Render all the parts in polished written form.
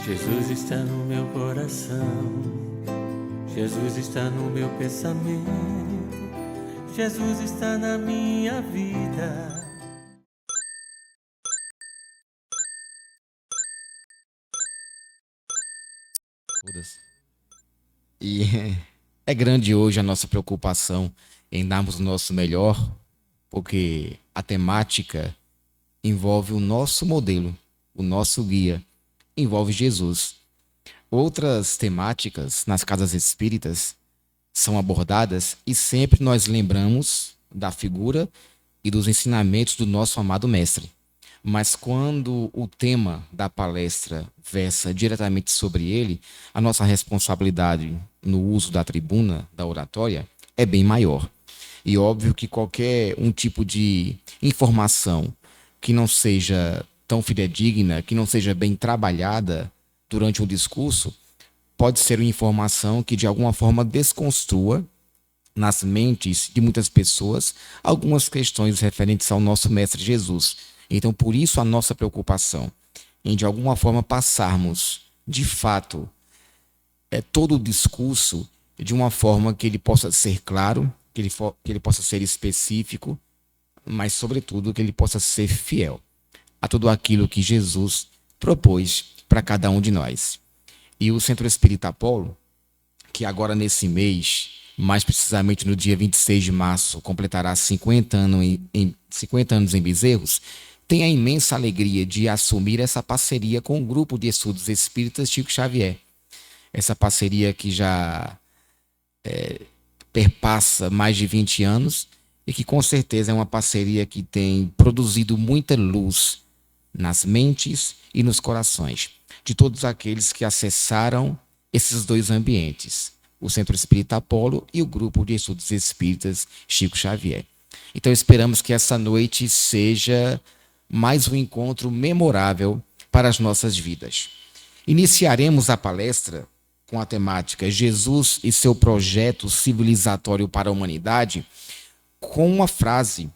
Jesus está no meu coração, Jesus está no meu pensamento, Jesus está na minha vida. E é grande hoje a nossa preocupação em darmos o nosso melhor, porque a temática envolve o nosso modelo, o nosso guia, envolve Jesus. Outras temáticas nas casas espíritas são abordadas e sempre nós lembramos da figura e dos ensinamentos do nosso amado mestre. Mas quando o tema da palestra versa diretamente sobre ele, a nossa responsabilidade no uso da tribuna, da oratória, é bem maior. E óbvio que qualquer um tipo de informação que não seja tão fidedigna, que não seja bem trabalhada durante um discurso, pode ser uma informação que de alguma forma desconstrua nas mentes de muitas pessoas algumas questões referentes ao nosso Mestre Jesus. Então, por isso a nossa preocupação em de alguma forma passarmos, de fato, todo o discurso de uma forma que ele possa ser claro, que ele possa ser específico, mas, sobretudo, que ele possa ser fiel a tudo aquilo que Jesus propôs para cada um de nós. E o Centro Espírita Apolo, que agora nesse mês, mais precisamente no dia 26 de março, completará 50 anos em Bezerros, tem a imensa alegria de assumir essa parceria com o Grupo de Estudos Espíritas Chico Xavier. Essa parceria que já perpassa mais de 20 anos e que com certeza é uma parceria que tem produzido muita luz nas mentes e nos corações de todos aqueles que acessaram esses dois ambientes, o Centro Espírita Apolo e o Grupo de Estudos Espíritas Chico Xavier. Então esperamos que essa noite seja mais um encontro memorável para as nossas vidas. Iniciaremos a palestra com a temática Jesus e seu projeto civilizatório para a humanidade, com uma frase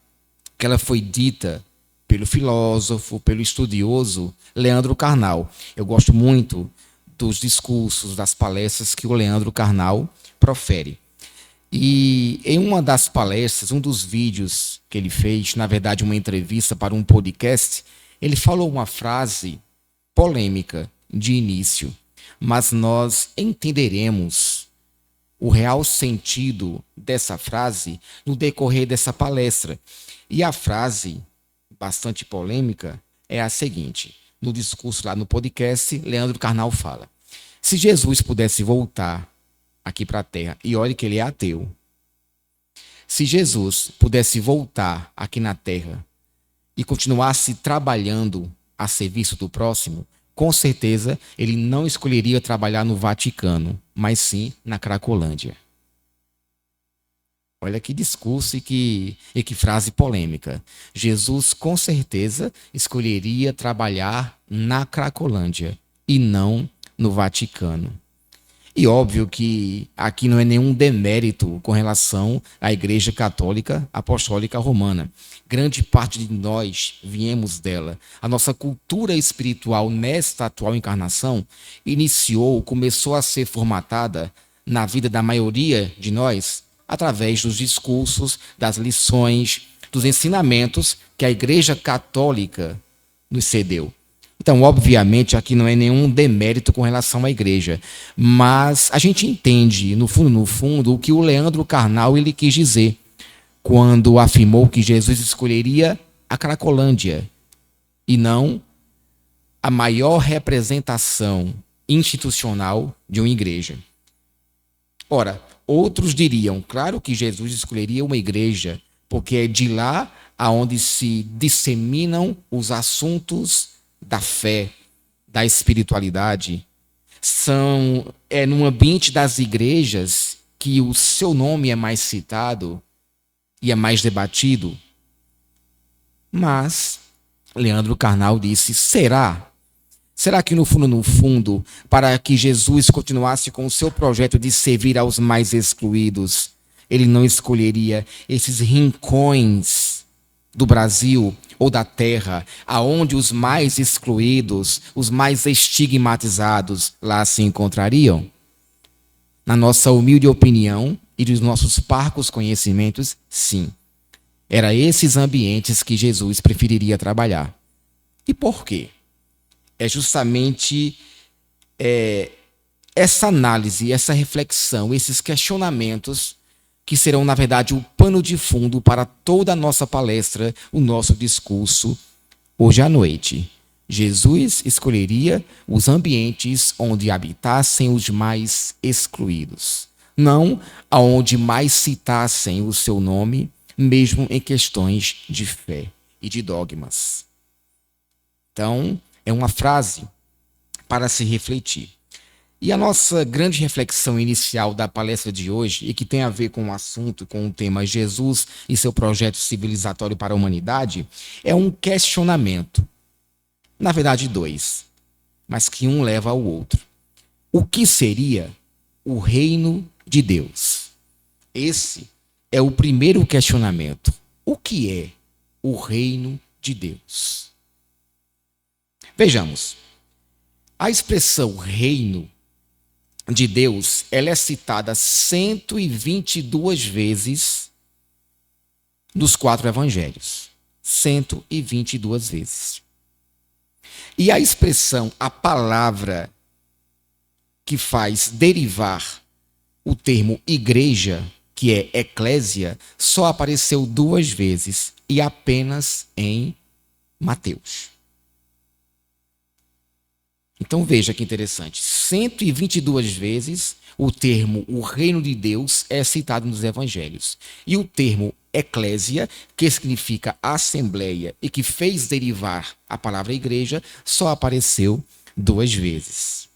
que ela foi dita pelo filósofo, pelo estudioso Leandro Carnal. Eu gosto muito dos discursos, das palestras que o Leandro Carnal profere. E em uma das palestras, um dos vídeos que ele fez, na verdade uma entrevista para um podcast, ele falou uma frase polêmica de início, mas nós entenderemos o real sentido dessa frase no decorrer dessa palestra. E a frase, bastante polêmica, é a seguinte: no discurso lá no podcast, Leandro Carnal fala: se Jesus pudesse voltar aqui para a Terra, e olhe que ele é ateu, se Jesus pudesse voltar aqui na Terra e continuasse trabalhando a serviço do próximo, com certeza ele não escolheria trabalhar no Vaticano, mas sim na Cracolândia. Olha que discurso e que frase polêmica. Jesus, com certeza, escolheria trabalhar na Cracolândia e não no Vaticano. E óbvio que aqui não é nenhum demérito com relação à Igreja Católica Apostólica Romana. Grande parte de nós viemos dela. A nossa cultura espiritual nesta atual encarnação começou a ser formatada na vida da maioria de nós através dos discursos, das lições, dos ensinamentos que a Igreja Católica nos cedeu. Então, obviamente, aqui não é nenhum demérito com relação à igreja, mas a gente entende, no fundo, o que o Leandro Carnal ele quis dizer quando afirmou que Jesus escolheria a Cracolândia e não a maior representação institucional de uma igreja. Ora, outros diriam, claro que Jesus escolheria uma igreja, porque é de lá aonde se disseminam os assuntos da fé, da espiritualidade. É no ambiente das igrejas que o seu nome é mais citado e é mais debatido. Mas Leandro Carnal disse: será? Será que no fundo, para que Jesus continuasse com o seu projeto de servir aos mais excluídos, ele não escolheria esses rincões do Brasil ou da terra, aonde os mais excluídos, os mais estigmatizados lá se encontrariam? Na nossa humilde opinião e dos nossos parcos conhecimentos, sim. Era esses ambientes que Jesus preferiria trabalhar. E por quê? É justamente essa análise, essa reflexão, esses questionamentos que serão, na verdade, o pano de fundo para toda a nossa palestra, o nosso discurso hoje à noite. Jesus escolheria os ambientes onde habitassem os mais excluídos, não aonde mais citassem o seu nome, mesmo em questões de fé e de dogmas. Então, é uma frase para se refletir. E a nossa grande reflexão inicial da palestra de hoje, e que tem a ver com o assunto, com o tema Jesus e seu projeto civilizatório para a humanidade, é um questionamento. Na verdade, dois, mas que um leva ao outro. O que seria o reino de Deus? Esse é o primeiro questionamento. O que é o reino de Deus? Vejamos. A expressão reino de Deus, ela é citada 122 vezes nos 4 evangelhos. 122 vezes. E a expressão, a palavra que faz derivar o termo igreja, que é eclésia, só apareceu 2 vezes e apenas em Mateus. Então veja que interessante, 122 vezes o termo o reino de Deus é citado nos evangelhos. E o termo eclésia, que significa assembleia e que fez derivar a palavra igreja, só apareceu 2 vezes.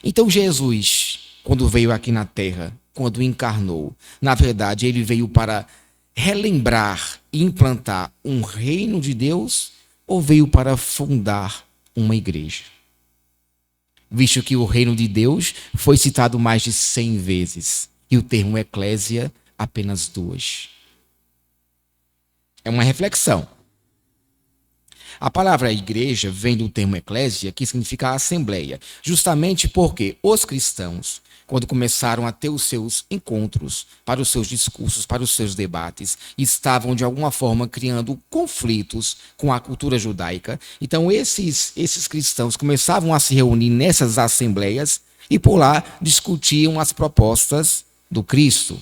Então Jesus, quando veio aqui na terra, quando encarnou, na verdade ele veio para relembrar e implantar um reino de Deus ou veio para fundar uma igreja? Visto que o reino de Deus foi citado mais de 100 vezes e o termo eclésia apenas 2. É uma reflexão. A palavra igreja vem do termo eclésia, que significa assembleia, justamente porque os cristãos, quando começaram a ter os seus encontros, para os seus discursos, para os seus debates, estavam de alguma forma criando conflitos com a cultura judaica. Então esses cristãos começavam a se reunir nessas assembleias e por lá discutiam as propostas do Cristo.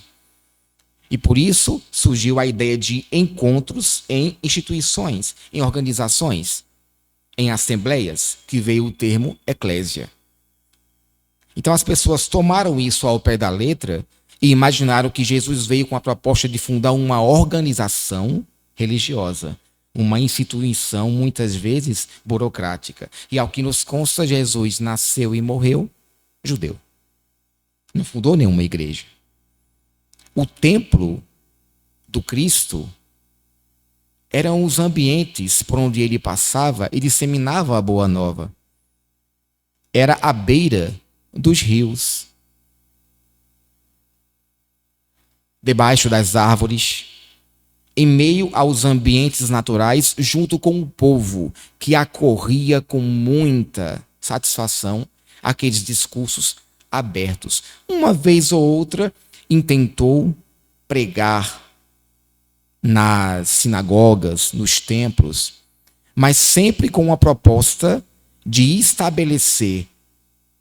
E por isso surgiu a ideia de encontros em instituições, em organizações, em assembleias, que veio o termo eclésia. Então as pessoas tomaram isso ao pé da letra e imaginaram que Jesus veio com a proposta de fundar uma organização religiosa, uma instituição muitas vezes burocrática. E ao que nos consta, Jesus nasceu e morreu judeu. Não fundou nenhuma igreja. O templo do Cristo eram os ambientes por onde ele passava e disseminava a boa nova. Era à beira dos rios, debaixo das árvores, em meio aos ambientes naturais, junto com o povo que acorria com muita satisfação aqueles discursos abertos. Uma vez ou outra, intentou pregar nas sinagogas, nos templos, mas sempre com a proposta de estabelecer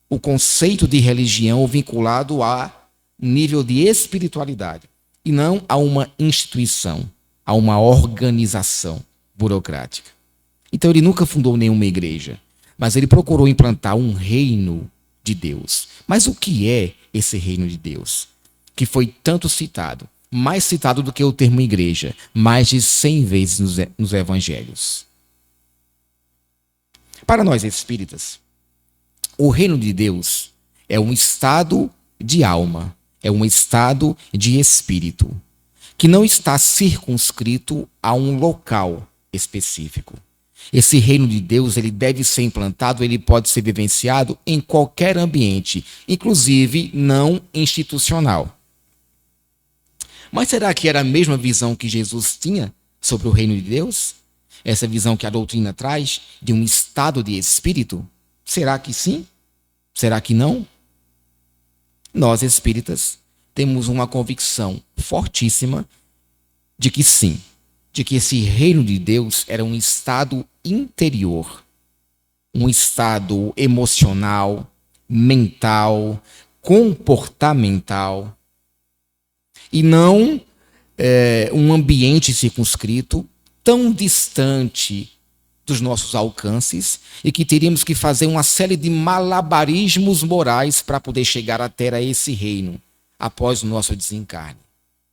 o conceito de religião vinculado a nível de espiritualidade e não a uma instituição, a uma organização burocrática. Então ele nunca fundou nenhuma igreja, mas ele procurou implantar um reino de Deus. Mas o que é esse reino de Deus? Que foi tanto citado, mais citado do que o termo igreja, mais de 100 vezes nos evangelhos. Para nós espíritas, o reino de Deus é um estado de alma, é um estado de espírito, que não está circunscrito a um local específico. Esse reino de Deus, ele deve ser implantado, ele pode ser vivenciado em qualquer ambiente, inclusive não institucional. Mas será que era a mesma visão que Jesus tinha sobre o reino de Deus? Essa visão que a doutrina traz de um estado de espírito? Será que sim? Será que não? Nós, espíritas, temos uma convicção fortíssima de que sim, de que esse reino de Deus era um estado interior, um estado emocional, mental, comportamental, e não um ambiente circunscrito, tão distante dos nossos alcances, e que teríamos que fazer uma série de malabarismos morais para poder chegar até a esse reino após o nosso desencarne.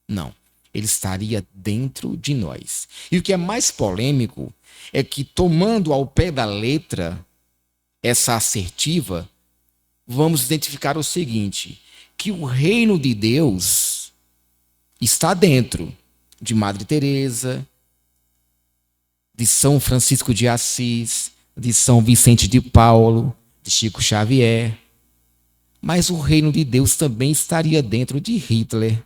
Não, ele estaria dentro de nós. E o que é mais polêmico é que, tomando ao pé da letra essa assertiva, vamos identificar o seguinte, que o reino de Deus está dentro de Madre Teresa, de São Francisco de Assis, de São Vicente de Paulo, de Chico Xavier. Mas o reino de Deus também estaria dentro de Hitler,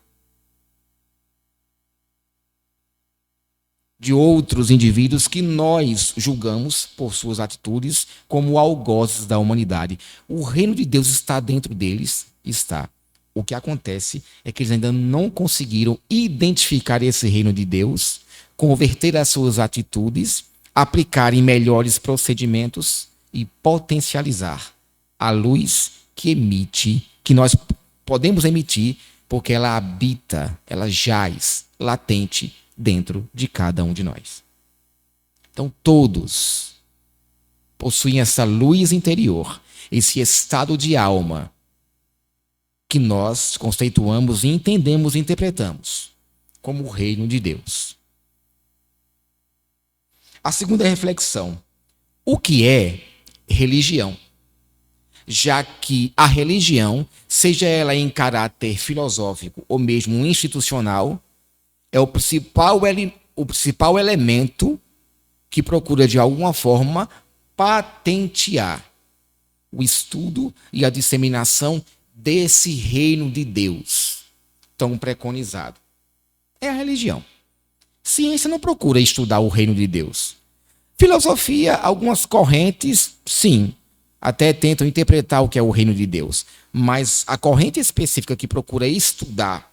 de outros indivíduos que nós julgamos, por suas atitudes, como algozes da humanidade. O reino de Deus está dentro deles? Está. O que acontece é que eles ainda não conseguiram identificar esse reino de Deus, converter as suas atitudes, aplicar em melhores procedimentos e potencializar a luz que emite, que nós podemos emitir, porque ela habita, ela jaz latente dentro de cada um de nós. Então, todos possuem essa luz interior, esse estado de alma que nós conceituamos e entendemos e interpretamos como o reino de Deus. A segunda reflexão: o que é religião? Já que a religião, seja ela em caráter filosófico ou mesmo institucional, é o principal elemento que procura, de alguma forma, patentear o estudo e a disseminação desse reino de Deus tão preconizado. É a religião. Ciência não procura estudar o reino de Deus. Filosofia, algumas correntes, sim, até tentam interpretar o que é o reino de Deus. Mas a corrente específica que procura estudar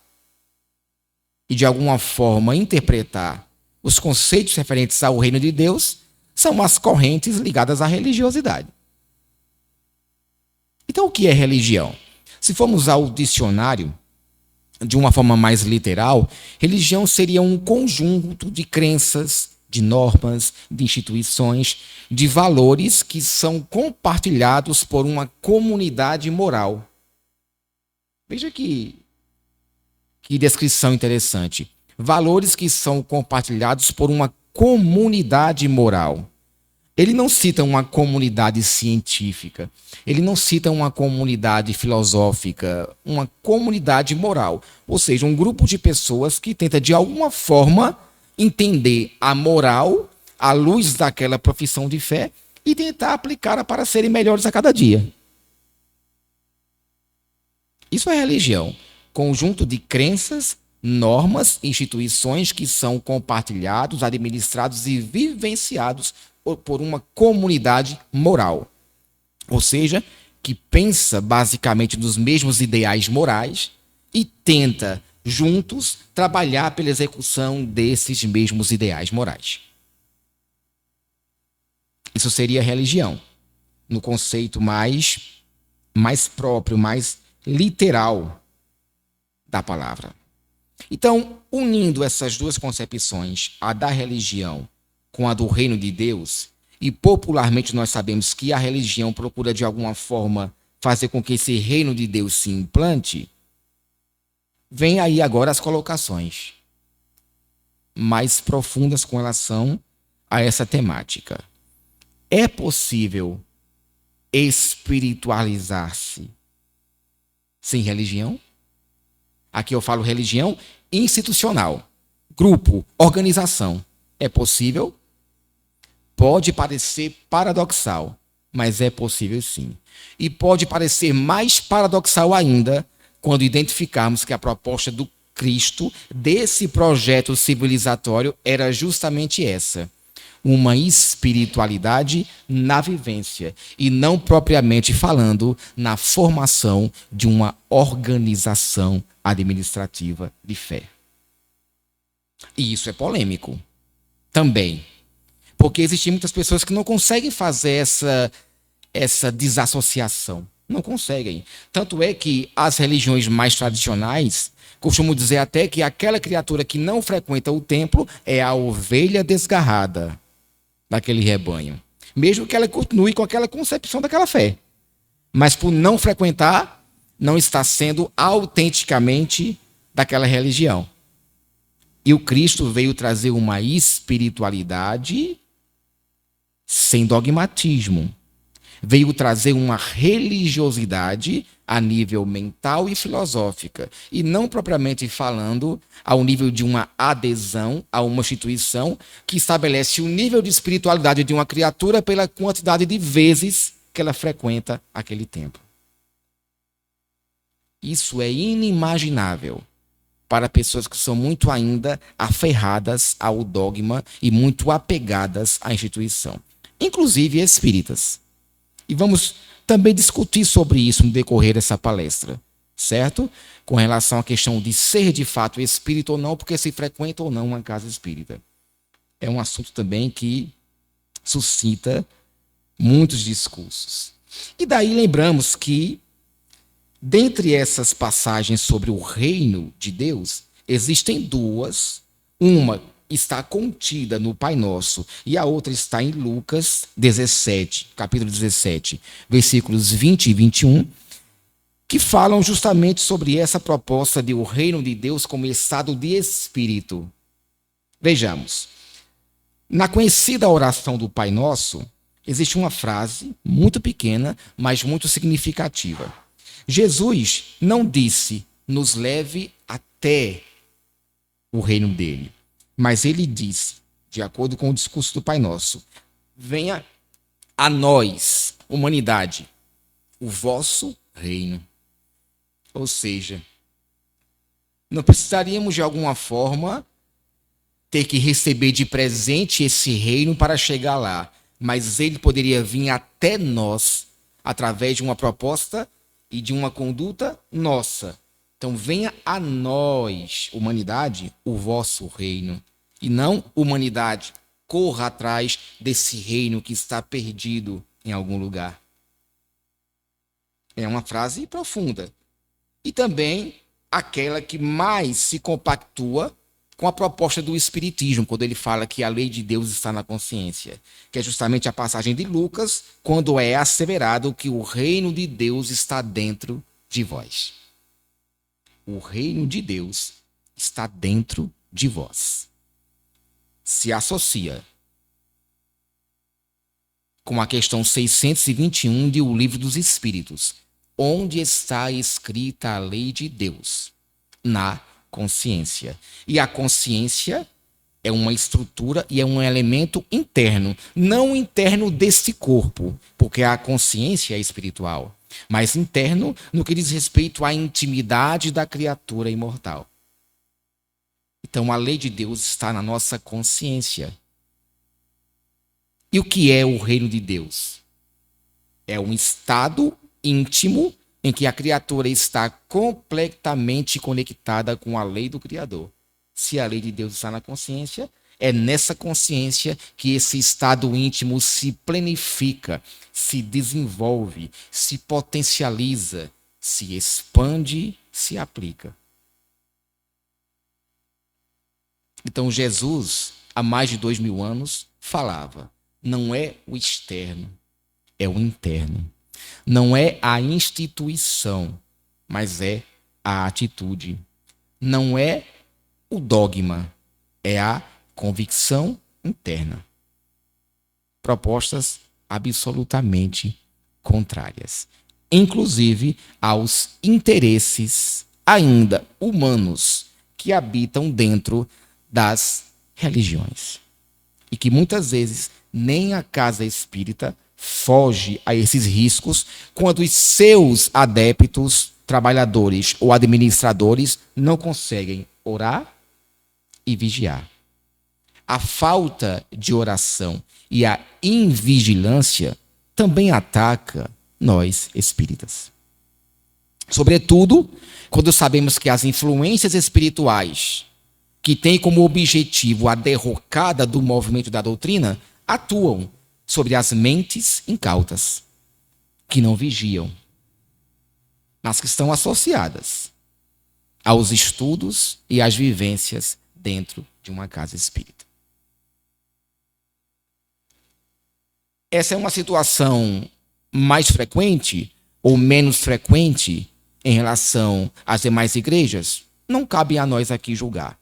e, de alguma forma, interpretar os conceitos referentes ao reino de Deus são as correntes ligadas à religiosidade. Então, o que é religião? Se formos ao dicionário, de uma forma mais literal, religião seria um conjunto de crenças, de normas, de instituições, de valores que são compartilhados por uma comunidade moral. Veja que descrição interessante. Valores que são compartilhados por uma comunidade moral. Ele não cita uma comunidade científica, ele não cita uma comunidade filosófica, uma comunidade moral. Ou seja, um grupo de pessoas que tenta, de alguma forma, entender a moral à luz daquela profissão de fé e tentar aplicá-la para serem melhores a cada dia. Isso é religião. Conjunto de crenças, normas, instituições que são compartilhados, administrados e vivenciados por uma comunidade moral. Ou seja, que pensa basicamente nos mesmos ideais morais e tenta, juntos, trabalhar pela execução desses mesmos ideais morais. Isso seria religião, no conceito mais próprio, mais literal da palavra. Então, unindo essas duas concepções, a da religião com a do reino de Deus, e popularmente nós sabemos que a religião procura de alguma forma fazer com que esse reino de Deus se implante, vem aí agora as colocações mais profundas com relação a essa temática. É possível espiritualizar-se sem religião? Aqui eu falo religião institucional, grupo, organização. É possível? Pode parecer paradoxal, mas é possível sim. E pode parecer mais paradoxal ainda quando identificarmos que a proposta do Cristo desse projeto civilizatório era justamente essa: uma espiritualidade na vivência e não propriamente falando na formação de uma organização administrativa de fé. E isso é polêmico também, porque existem muitas pessoas que não conseguem fazer essa desassociação. Não conseguem. Tanto é que as religiões mais tradicionais costumam dizer até que aquela criatura que não frequenta o templo é a ovelha desgarrada daquele rebanho. Mesmo que ela continue com aquela concepção daquela fé. Mas por não frequentar, não está sendo autenticamente daquela religião. E o Cristo veio trazer uma espiritualidade sem dogmatismo. Veio trazer uma religiosidade a nível mental e filosófica, e não propriamente falando ao nível de uma adesão a uma instituição que estabelece o nível de espiritualidade de uma criatura pela quantidade de vezes que ela frequenta aquele templo. Isso é inimaginável para pessoas que são muito ainda aferradas ao dogma e muito apegadas à instituição, inclusive espíritas. E vamos também discutir sobre isso no decorrer dessa palestra, certo? Com relação à questão de ser de fato espírita ou não, porque se frequenta ou não uma casa espírita. É um assunto também que suscita muitos discursos. E daí lembramos que, dentre essas passagens sobre o reino de Deus, existem duas. Uma está contida no Pai Nosso e a outra está em Lucas 17, capítulo 17, versículos 20 e 21, que falam justamente sobre essa proposta de o reino de Deus como estado de espírito. Vejamos. Na conhecida oração do Pai Nosso, existe uma frase muito pequena, mas muito significativa. Jesus não disse, nos leve até o reino dele. Mas ele disse, de acordo com o discurso do Pai Nosso, venha a nós, humanidade, o vosso reino. Ou seja, não precisaríamos de alguma forma ter que receber de presente esse reino para chegar lá, mas ele poderia vir até nós através de uma proposta e de uma conduta nossa. Então venha a nós, humanidade, o vosso reino. E não, humanidade, corra atrás desse reino que está perdido em algum lugar. É uma frase profunda. E também aquela que mais se compactua com a proposta do Espiritismo, quando ele fala que a lei de Deus está na consciência, que é justamente a passagem de Lucas, quando é asseverado que o reino de Deus está dentro de vós. O reino de Deus está dentro de vós. Se associa com a questão 621 de O Livro dos Espíritos, onde está escrita a lei de Deus? Na consciência. E a consciência é uma estrutura e é um elemento interno, não interno desse corpo, porque a consciência é espiritual, mas interno no que diz respeito à intimidade da criatura imortal. Então, a lei de Deus está na nossa consciência. E o que é o reino de Deus? É um estado íntimo em que a criatura está completamente conectada com a lei do Criador. Se a lei de Deus está na consciência, é nessa consciência que esse estado íntimo se planifica, se desenvolve, se potencializa, se expande, se aplica. Então Jesus, há mais de 2000 anos, falava, não é o externo, é o interno. Não é a instituição, mas é a atitude. Não é o dogma, é a convicção interna. Propostas absolutamente contrárias, inclusive aos interesses ainda humanos que habitam dentro das religiões. E que muitas vezes nem a casa espírita foge a esses riscos quando os seus adeptos trabalhadores ou administradores não conseguem orar e vigiar. A falta de oração e a invigilância também ataca nós espíritas. Sobretudo, quando sabemos que as influências espirituais, que têm como objetivo a derrocada do movimento da doutrina, atuam sobre as mentes incautas, que não vigiam, mas que estão associadas aos estudos e às vivências dentro de uma casa espírita. Essa é uma situação mais frequente ou menos frequente em relação às demais igrejas? Não cabe a nós aqui julgar.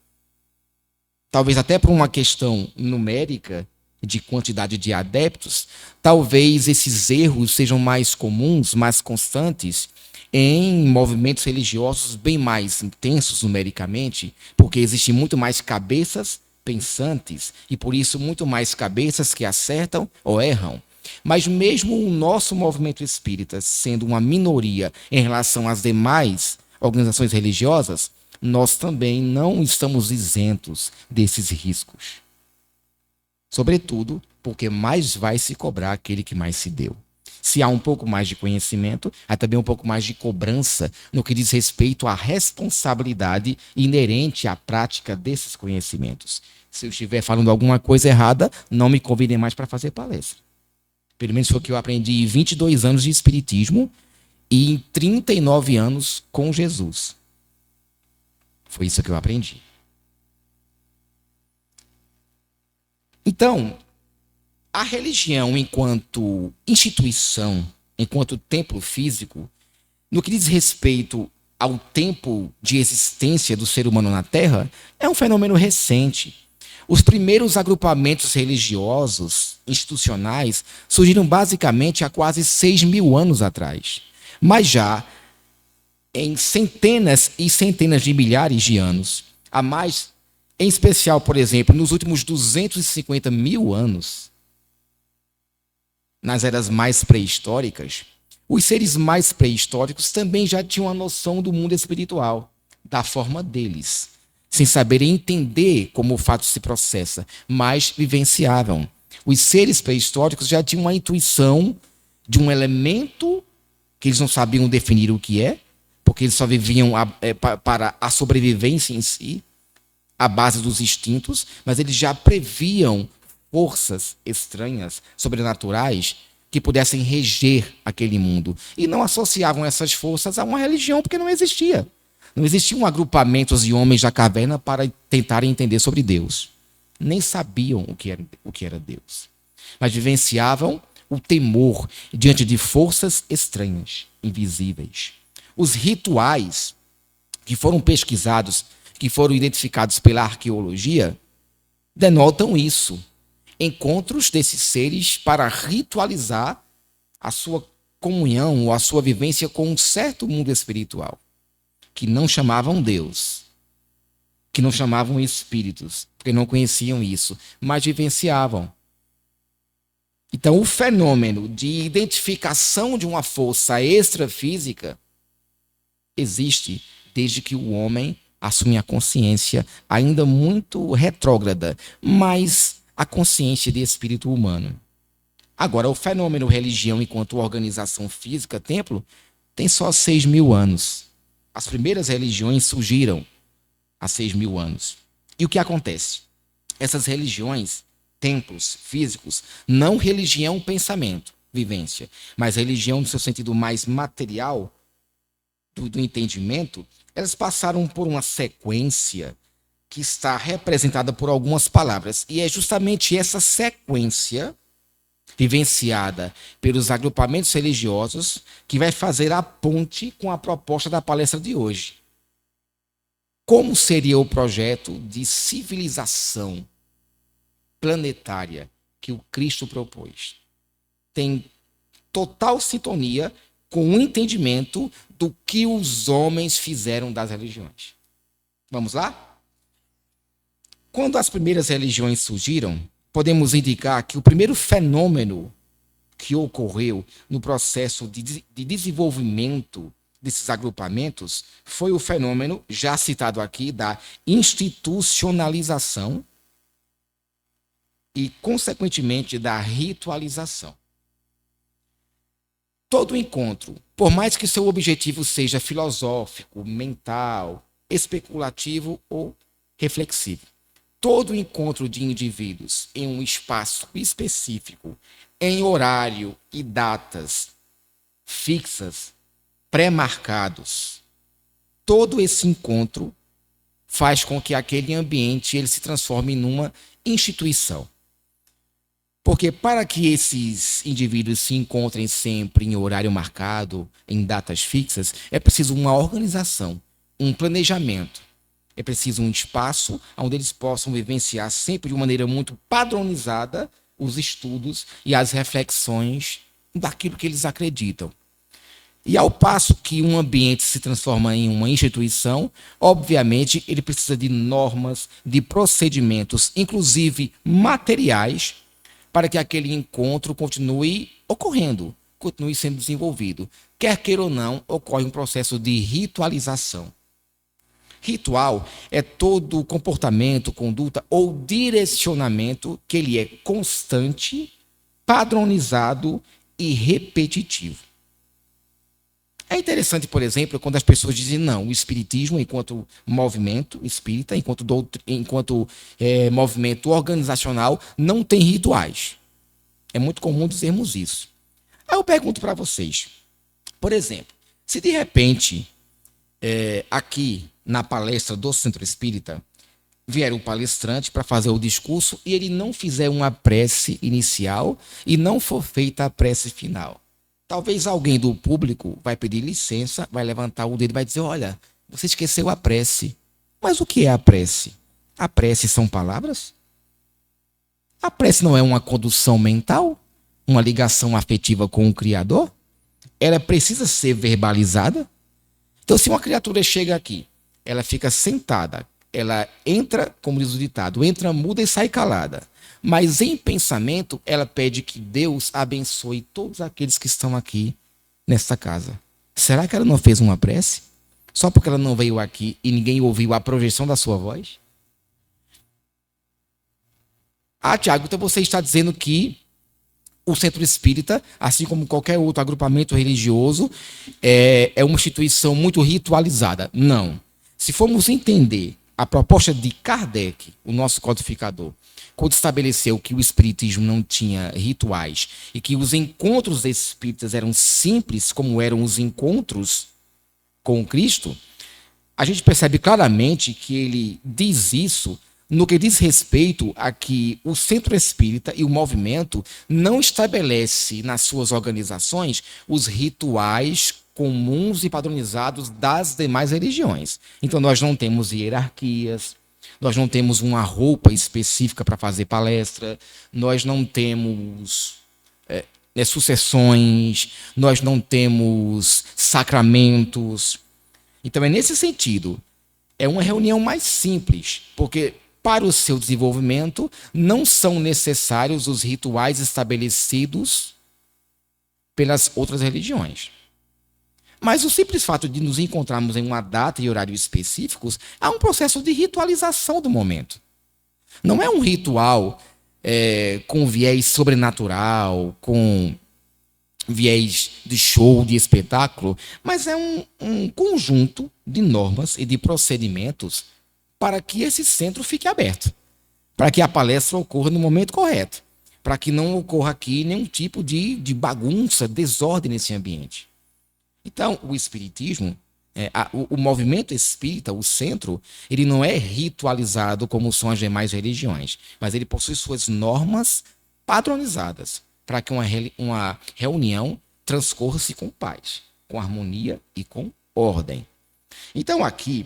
Talvez até por uma questão numérica de quantidade de adeptos, talvez esses erros sejam mais comuns, mais constantes em movimentos religiosos bem mais intensos numericamente, porque existem muito mais cabeças pensantes e por isso muito mais cabeças que acertam ou erram. Mas mesmo o nosso movimento espírita sendo uma minoria em relação às demais organizações religiosas, nós também não estamos isentos desses riscos. Sobretudo porque mais vai se cobrar aquele que mais se deu. Se há um pouco mais de conhecimento, há também um pouco mais de cobrança no que diz respeito à responsabilidade inerente à prática desses conhecimentos. Se eu estiver falando alguma coisa errada, não me convidem mais para fazer palestra. Pelo menos foi o que eu aprendi em 22 anos de espiritismo e em 39 anos com Jesus. Foi isso que eu aprendi. Então, a religião enquanto instituição, enquanto templo físico, no que diz respeito ao tempo de existência do ser humano na Terra, é um fenômeno recente. Os primeiros agrupamentos religiosos, institucionais, surgiram basicamente há quase 6.000 anos atrás. Mas já em centenas e centenas de milhares de anos, há mais, em especial, por exemplo, nos últimos 250.000 anos, nas eras mais pré-históricas, os seres mais pré-históricos também já tinham a noção do mundo espiritual, da forma deles, sem saberem entender como o fato se processa, mas vivenciavam. Os seres pré-históricos já tinham uma intuição de um elemento que eles não sabiam definir o que é, porque eles só viviam para a sobrevivência em si, à base dos instintos, mas eles já previam forças estranhas, sobrenaturais, que pudessem reger aquele mundo. E não associavam essas forças a uma religião, porque não existia. Não existiam agrupamentos de homens da caverna para tentarem entender sobre Deus. Nem sabiam o que era Deus. Mas vivenciavam o temor diante de forças estranhas, invisíveis. Os rituais que foram pesquisados, que foram identificados pela arqueologia, denotam isso. Encontros desses seres para ritualizar a sua comunhão ou a sua vivência com um certo mundo espiritual, que não chamavam Deus, que não chamavam espíritos, porque não conheciam isso, mas vivenciavam. Então, o fenômeno de identificação de uma força extrafísica existe desde que o homem assume a consciência, ainda muito retrógrada, mas a consciência de espírito humano. Agora, o fenômeno religião enquanto organização física, templo, tem só 6.000 anos. As primeiras religiões surgiram há 6.000 anos. E o que acontece? Essas religiões, templos físicos, não religião pensamento, vivência, mas religião no seu sentido mais material, do entendimento, elas passaram por uma sequência que está representada por algumas palavras. E é justamente essa sequência, vivenciada pelos agrupamentos religiosos, que vai fazer a ponte com a proposta da palestra de hoje. Como seria o projeto de civilização planetária que o Cristo propôs? Tem total sintonia com o entendimento do que os homens fizeram das religiões. Vamos lá? Quando as primeiras religiões surgiram, podemos indicar que o primeiro fenômeno que ocorreu no processo de desenvolvimento desses agrupamentos foi o fenômeno, já citado aqui, da institucionalização e, consequentemente, da ritualização. Todo encontro, por mais que seu objetivo seja filosófico, mental, especulativo ou reflexivo, todo encontro de indivíduos em um espaço específico, em horário e datas fixas, pré-marcados, todo esse encontro faz com que aquele ambiente ele se transforme numa instituição. Porque para que esses indivíduos se encontrem sempre em horário marcado, em datas fixas, é preciso uma organização, um planejamento. É preciso um espaço onde eles possam vivenciar sempre de uma maneira muito padronizada os estudos e as reflexões daquilo que eles acreditam. E ao passo que um ambiente se transforma em uma instituição, obviamente ele precisa de normas, de procedimentos, inclusive materiais, para que aquele encontro continue ocorrendo, continue sendo desenvolvido. Quer queira ou não, ocorre um processo de ritualização. Ritual é todo comportamento, conduta ou direcionamento que ele é constante, padronizado e repetitivo. É interessante, por exemplo, quando as pessoas dizem não, o espiritismo, enquanto movimento espírita, enquanto movimento organizacional, não tem rituais. É muito comum dizermos isso. Aí eu pergunto para vocês, por exemplo, se de repente, aqui na palestra do Centro Espírita, vier um palestrante para fazer o discurso e ele não fizer uma prece inicial e não for feita a prece final. Talvez alguém do público vai pedir licença, vai levantar o dedo e vai dizer, olha, você esqueceu a prece. Mas o que é a prece? A prece são palavras? A prece não é uma condução mental? Uma ligação afetiva com o Criador? Ela precisa ser verbalizada? Então, se uma criatura chega aqui, ela fica sentada, ela entra, como diz o ditado, entra muda e sai calada. Mas em pensamento, ela pede que Deus abençoe todos aqueles que estão aqui nesta casa. Será que ela não fez uma prece? Só porque ela não veio aqui e ninguém ouviu a projeção da sua voz? Ah, Tiago, então você está dizendo que o Centro Espírita, assim como qualquer outro agrupamento religioso, é uma instituição muito ritualizada. Não. Se formos entender a proposta de Kardec, o nosso codificador, quando estabeleceu que o espiritismo não tinha rituais e que os encontros espíritas eram simples, como eram os encontros com Cristo, a gente percebe claramente que ele diz isso no que diz respeito a que o Centro Espírita e o movimento não estabelece nas suas organizações os rituais comuns e padronizados das demais religiões. Então nós não temos hierarquias, nós não temos uma roupa específica para fazer palestra, nós não temos sucessões, nós não temos sacramentos. Então é nesse sentido, é uma reunião mais simples, porque para o seu desenvolvimento não são necessários os rituais estabelecidos pelas outras religiões. Mas o simples fato de nos encontrarmos em uma data e horário específicos há um processo de ritualização do momento. Não é um ritual com viés sobrenatural, com viés de show, de espetáculo, mas é um conjunto de normas e de procedimentos para que esse centro fique aberto, para que a palestra ocorra no momento correto, para que não ocorra aqui nenhum tipo de bagunça, desordem nesse ambiente. Então, o espiritismo, o movimento espírita, o centro, ele não é ritualizado como são as demais religiões, mas ele possui suas normas padronizadas para que uma reunião transcorra-se com paz, com harmonia e com ordem. Então, aqui,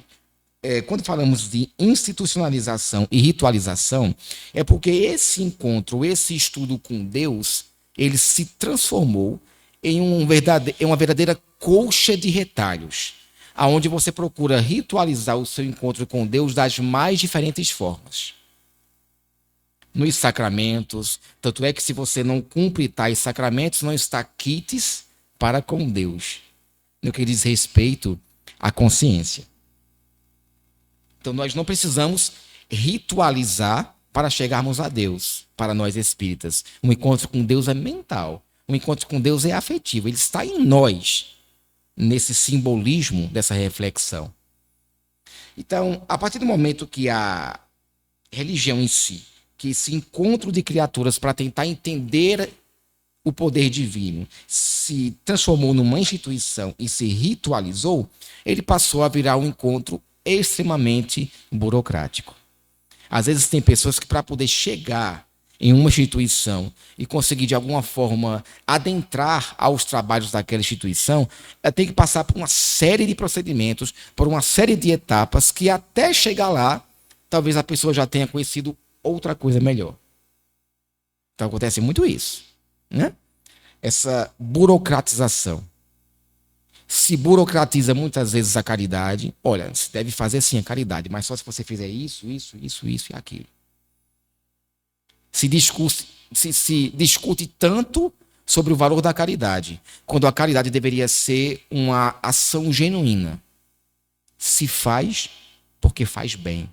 quando falamos de institucionalização e ritualização, é porque esse encontro, esse estudo com Deus, ele se transformou em uma verdadeira colcha de retalhos, aonde você procura ritualizar o seu encontro com Deus das mais diferentes formas. Nos sacramentos, tanto é que se você não cumpre tais sacramentos, não está quites para com Deus. no que diz respeito à consciência. Então nós não precisamos ritualizar para chegarmos a Deus, para nós espíritas. Um encontro com Deus é mental, um encontro com Deus é afetivo, ele está em nós, nesse simbolismo dessa reflexão. Então, a partir do momento que a religião em si, que esse encontro de criaturas para tentar entender o poder divino, se transformou numa instituição e se ritualizou, ele passou a virar um encontro extremamente burocrático. Às vezes tem pessoas que, para poder chegar em uma instituição e conseguir de alguma forma adentrar aos trabalhos daquela instituição, ela tem que passar por uma série de procedimentos, por uma série de etapas que até chegar lá, talvez a pessoa já tenha conhecido outra coisa melhor. Então acontece muito isso, né? Essa burocratização. Se burocratiza muitas vezes a caridade. Olha, se deve fazer sim a caridade, mas só se você fizer isso e aquilo. Se discute tanto sobre o valor da caridade, quando a caridade deveria ser uma ação genuína. Se faz porque faz bem.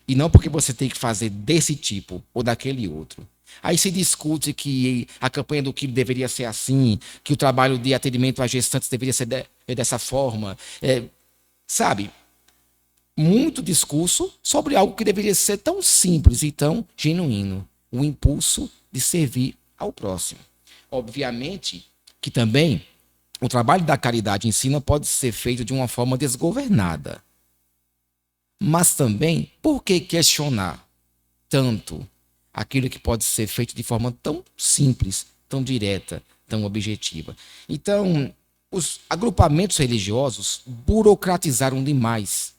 E não porque você tem que fazer desse tipo ou daquele outro. Aí se discute que a campanha do quilo deveria ser assim, que o trabalho de atendimento a gestantes deveria ser dessa forma. Sabe? Muito discurso sobre algo que deveria ser tão simples e tão genuíno. O impulso de servir ao próximo. Obviamente que também o trabalho da caridade em si não pode ser feito de uma forma desgovernada. Mas também, por que questionar tanto aquilo que pode ser feito de forma tão simples, tão direta, tão objetiva? Então, os agrupamentos religiosos burocratizaram demais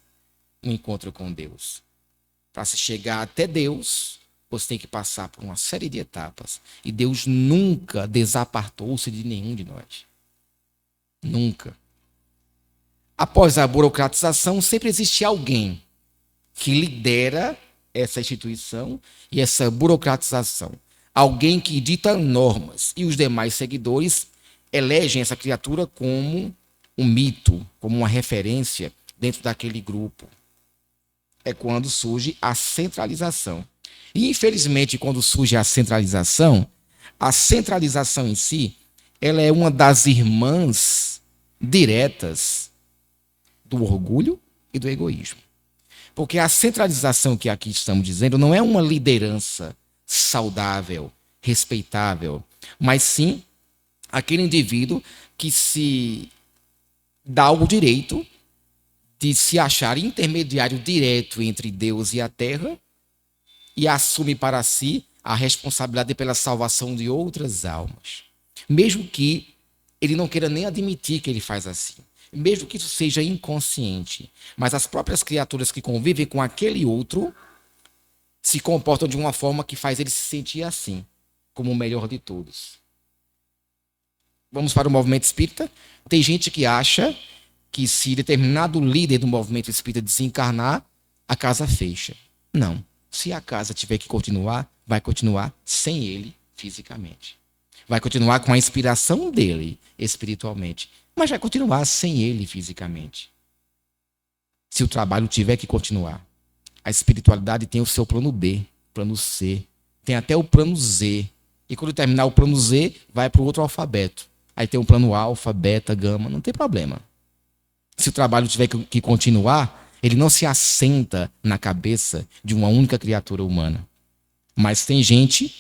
o encontro com Deus. Para se chegar até Deus, você tem que passar por uma série de etapas. E Deus nunca desapartou-se de nenhum de nós. Nunca. Após a burocratização, sempre existe alguém que lidera essa instituição e essa burocratização. Alguém que dita normas e os demais seguidores elegem essa criatura como um mito, como uma referência dentro daquele grupo. É quando surge a centralização. E, infelizmente, quando surge a centralização em si, ela é uma das irmãs diretas do orgulho e do egoísmo. Porque a centralização que aqui estamos dizendo não é uma liderança saudável, respeitável, mas sim aquele indivíduo que se dá o direito de se achar intermediário direto entre Deus e a terra e assume para si a responsabilidade pela salvação de outras almas. Mesmo que ele não queira nem admitir que ele faz assim. Mesmo que isso seja inconsciente. Mas as próprias criaturas que convivem com aquele outro se comportam de uma forma que faz ele se sentir assim, como o melhor de todos. Vamos para o movimento espírita. Tem gente que acha que se determinado líder do movimento espírita desencarnar, a casa fecha. Não. Se a casa tiver que continuar, vai continuar sem ele fisicamente. Vai continuar com a inspiração dele espiritualmente, mas vai continuar sem ele fisicamente. Se o trabalho tiver que continuar. A espiritualidade tem o seu plano B, plano C, tem até o plano Z. E quando terminar o plano Z, vai para o outro alfabeto. Aí tem o plano alfa, beta, gama, não tem problema. Se o trabalho tiver que continuar, ele não se assenta na cabeça de uma única criatura humana. Mas tem gente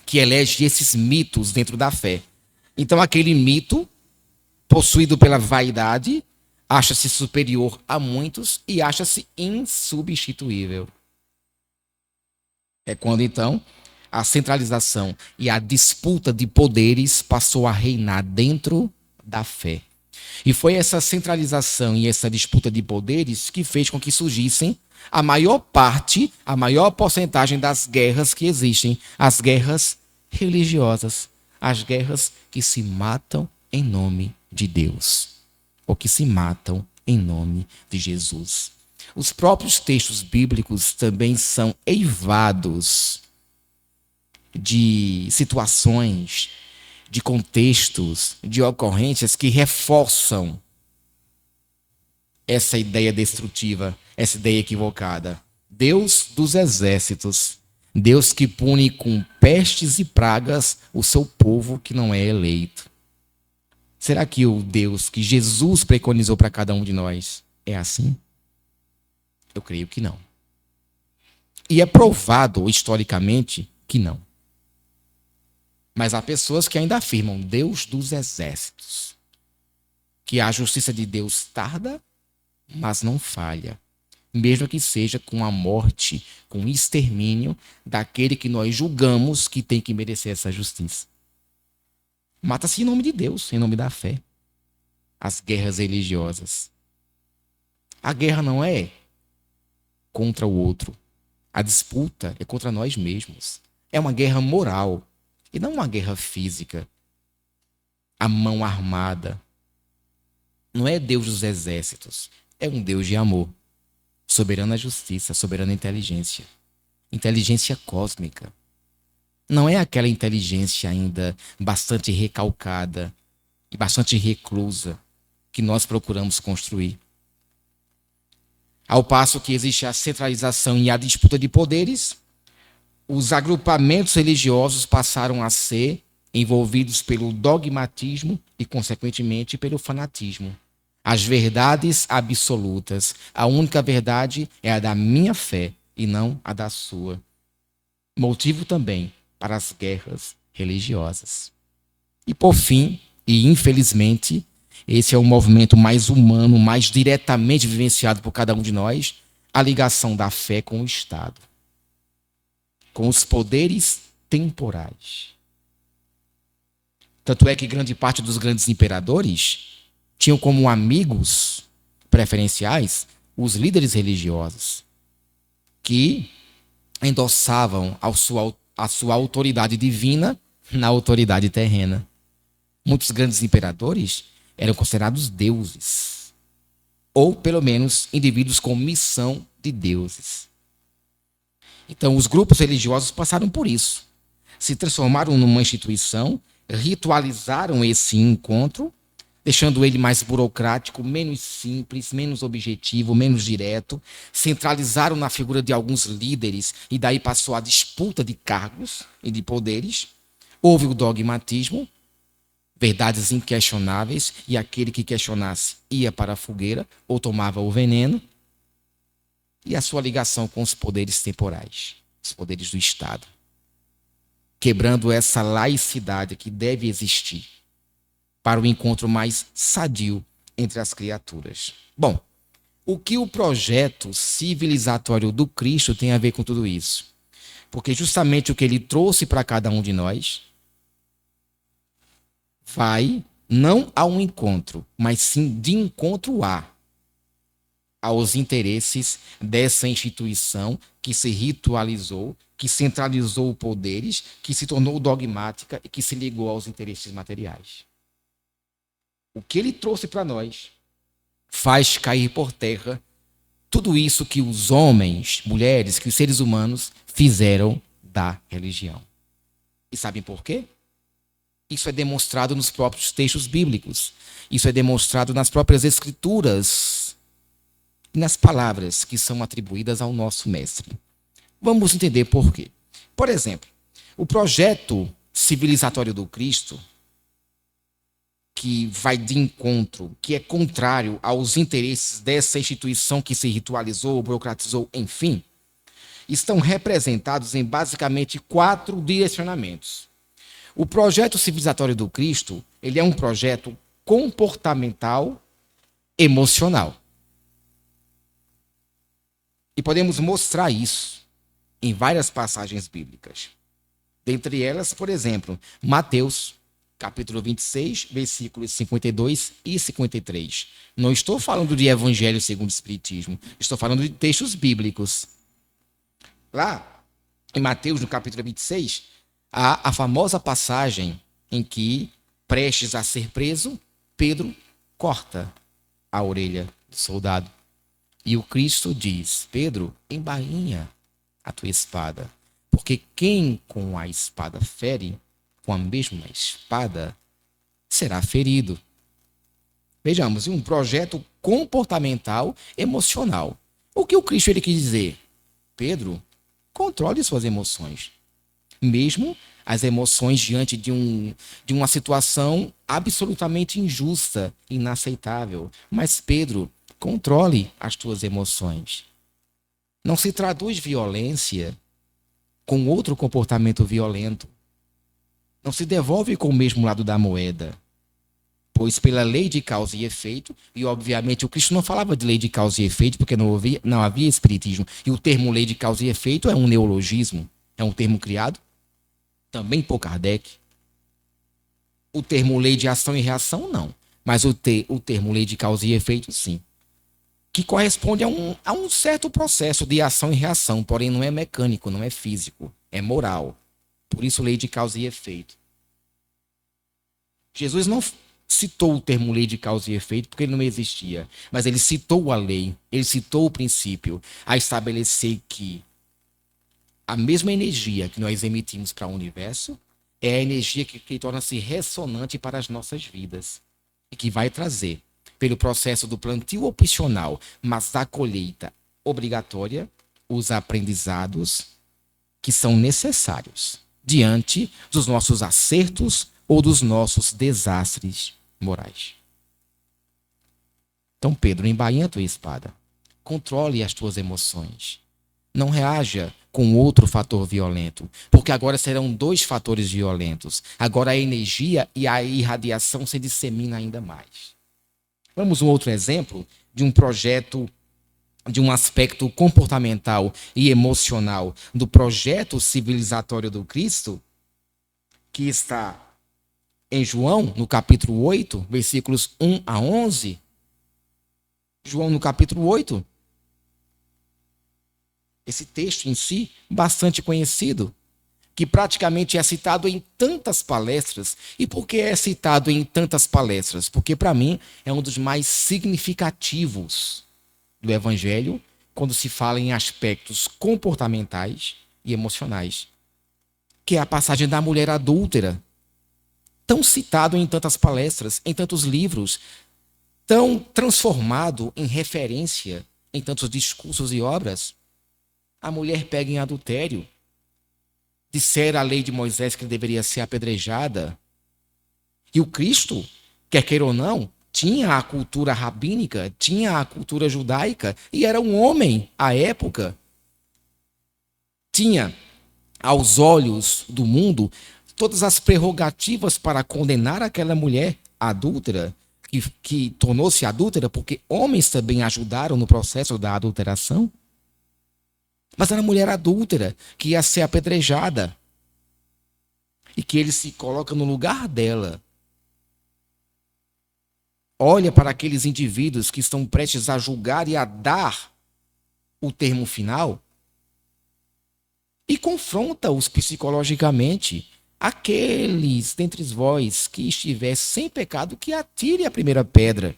que elege esses mitos dentro da fé. Então aquele mito, possuído pela vaidade, acha-se superior a muitos e acha-se insubstituível. É quando então a centralização e a disputa de poderes passou a reinar dentro da fé. E foi essa centralização e essa disputa de poderes que fez com que surgissem a maior parte, a maior porcentagem das guerras que existem, as guerras religiosas, as guerras que se matam em nome de Deus, ou que se matam em nome de Jesus. Os próprios textos bíblicos também são eivados de situações, de contextos, de ocorrências que reforçam essa ideia destrutiva, essa ideia equivocada. Deus dos exércitos, Deus que pune com pestes e pragas o seu povo que não é eleito. Será que o Deus que Jesus preconizou para cada um de nós é assim? Eu creio que não. E é provado historicamente que não. Mas há pessoas que ainda afirmam Deus dos exércitos, que a justiça de Deus tarda, mas não falha, mesmo que seja com a morte, com o extermínio daquele que nós julgamos que tem que merecer essa justiça. Mata-se em nome de Deus, em nome da fé. As guerras religiosas. A guerra não é contra o outro. A disputa é contra nós mesmos. É uma guerra moral e não uma guerra física. A mão armada. Não é Deus dos exércitos. É um Deus de amor. Soberana justiça, soberana inteligência. Inteligência cósmica. Não é aquela inteligência ainda bastante recalcada e bastante reclusa que nós procuramos construir. Ao passo que existe a centralização e a disputa de poderes, os agrupamentos religiosos passaram a ser envolvidos pelo dogmatismo e, consequentemente, pelo fanatismo. As verdades absolutas. A única verdade é a da minha fé e não a da sua. Motivo também para as guerras religiosas. E por fim, e infelizmente, esse é o movimento mais humano, mais diretamente vivenciado por cada um de nós, a ligação da fé com o Estado, com os poderes temporais. Tanto é que grande parte dos grandes imperadores tinham como amigos preferenciais os líderes religiosos, que endossavam a sua autoridade divina na autoridade terrena. Muitos grandes imperadores eram considerados deuses, ou pelo menos indivíduos com missão de deuses. Então, os grupos religiosos passaram por isso. Se transformaram numa instituição, ritualizaram esse encontro, deixando ele mais burocrático, menos simples, menos objetivo, menos direto. Centralizaram na figura de alguns líderes e daí passou a disputa de cargos e de poderes. Houve o dogmatismo, verdades inquestionáveis, e aquele que questionasse ia para a fogueira ou tomava o veneno. E a sua ligação com os poderes temporais, os poderes do Estado, quebrando essa laicidade que deve existir para o encontro mais sadio entre as criaturas. Bom, o que o projeto civilizatório do Cristo tem a ver com tudo isso? Porque justamente o que ele trouxe para cada um de nós vai não a um encontro, mas sim de encontro aos interesses dessa instituição que se ritualizou, que centralizou poderes, que se tornou dogmática e que se ligou aos interesses materiais. O que ele trouxe para nós faz cair por terra tudo isso que os homens, mulheres, que os seres humanos fizeram da religião. E sabem por quê? Isso é demonstrado nos próprios textos bíblicos. Isso é demonstrado nas próprias escrituras e nas palavras que são atribuídas ao nosso mestre. Vamos entender por quê. Por exemplo, o projeto civilizatório do Cristo, que vai de encontro, que é contrário aos interesses dessa instituição que se ritualizou, burocratizou, enfim, estão representados em basicamente 4 direcionamentos. O projeto civilizatório do Cristo, ele é um projeto comportamental, emocional. E podemos mostrar isso em várias passagens bíblicas. Dentre elas, por exemplo, Mateus, capítulo 26, versículos 52 e 53. Não estou falando de Evangelho segundo o Espiritismo, estou falando de textos bíblicos. Lá, em Mateus, no capítulo 26, há a famosa passagem em que, prestes a ser preso, Pedro corta a orelha do soldado. E o Cristo diz: Pedro, embainha a tua espada, porque quem com a espada fere, com a mesma espada, será ferido. Vejamos, um projeto comportamental emocional. O que o Cristo ele quis dizer? Pedro, controle suas emoções. Mesmo as emoções diante de uma situação absolutamente injusta, inaceitável. Mas, Pedro, controle as tuas emoções. Não se traduz violência com outro comportamento violento. Não se devolve com o mesmo lado da moeda. Pois pela lei de causa e efeito, e obviamente o Cristo não falava de lei de causa e efeito, porque não havia espiritismo. E o termo lei de causa e efeito é um neologismo, é um termo criado também por Kardec. O termo lei de ação e reação, não. Mas o termo lei de causa e efeito, sim. Que corresponde a um certo processo de ação e reação, porém não é mecânico, não é físico, é moral. Por isso, lei de causa e efeito. Jesus não citou o termo lei de causa e efeito porque ele não existia, mas ele citou a lei, ele citou o princípio a estabelecer que a mesma energia que nós emitimos para o universo é a energia que torna-se ressonante para as nossas vidas e que vai trazer, pelo processo do plantio opcional, mas da colheita obrigatória, os aprendizados que são necessários diante dos nossos acertos ou dos nossos desastres morais. Então, Pedro, embainha a tua espada. Controle as tuas emoções. Não reaja com outro fator violento, porque agora serão dois fatores violentos. Agora a energia e a irradiação se dissemina ainda mais. Vamos um outro exemplo de um projeto, de um aspecto comportamental e emocional do projeto civilizatório do Cristo, que está em João, no capítulo 8, versículos 1 a 11. João, no capítulo 8. Esse texto em si, bastante conhecido, que praticamente é citado em tantas palestras. E por que é citado em tantas palestras? Porque, para mim, é um dos mais significativos do Evangelho quando se fala em aspectos comportamentais e emocionais, que é a passagem da mulher adúltera, tão citado em tantas palestras, em tantos livros, tão transformado em referência em tantos discursos e obras. A mulher pega em adultério, dissera a lei de Moisés que deveria ser apedrejada. E o Cristo, quer queira ou não, tinha a cultura rabínica, tinha a cultura judaica, e era um homem à época. Tinha, aos olhos do mundo, todas as prerrogativas para condenar aquela mulher adúltera, que tornou-se adúltera, porque homens também ajudaram no processo da adulteração. Mas era mulher adúltera que ia ser apedrejada. E que ele se coloca no lugar dela. Olha para aqueles indivíduos que estão prestes a julgar e a dar o termo final. E confronta-os psicologicamente. Aqueles dentre vós que estiver sem pecado, que atire a primeira pedra.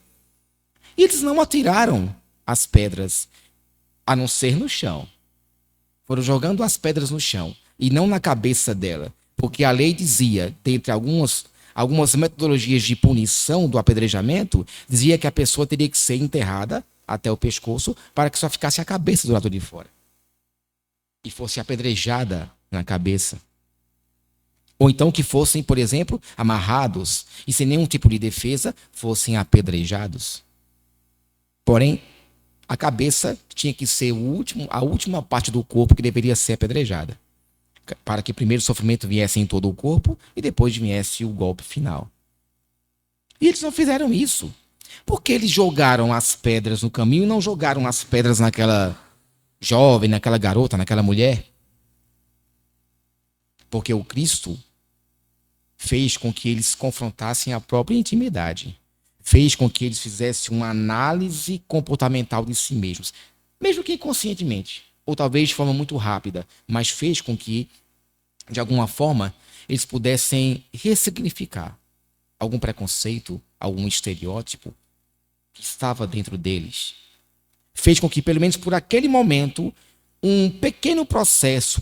E eles não atiraram as pedras, a não ser no chão. Foram jogando as pedras no chão e não na cabeça dela, porque a lei dizia, dentre algumas metodologias de punição do apedrejamento, dizia que a pessoa teria que ser enterrada até o pescoço para que só ficasse a cabeça do lado de fora e fosse apedrejada na cabeça. Ou então que fossem, por exemplo, amarrados e sem nenhum tipo de defesa fossem apedrejados. Porém, a cabeça tinha que ser a última parte do corpo que deveria ser apedrejada, para que primeiro o sofrimento viesse em todo o corpo e depois viesse o golpe final. E eles não fizeram isso. Porque eles jogaram as pedras no caminho e não jogaram as pedras naquela jovem, naquela garota, naquela mulher? Porque o Cristo fez com que eles confrontassem a própria intimidade. Fez com que eles fizessem uma análise comportamental de si mesmos, mesmo que inconscientemente, ou talvez de forma muito rápida, mas fez com que, de alguma forma, eles pudessem ressignificar algum preconceito, algum estereótipo que estava dentro deles. Fez com que, pelo menos por aquele momento, um pequeno processo,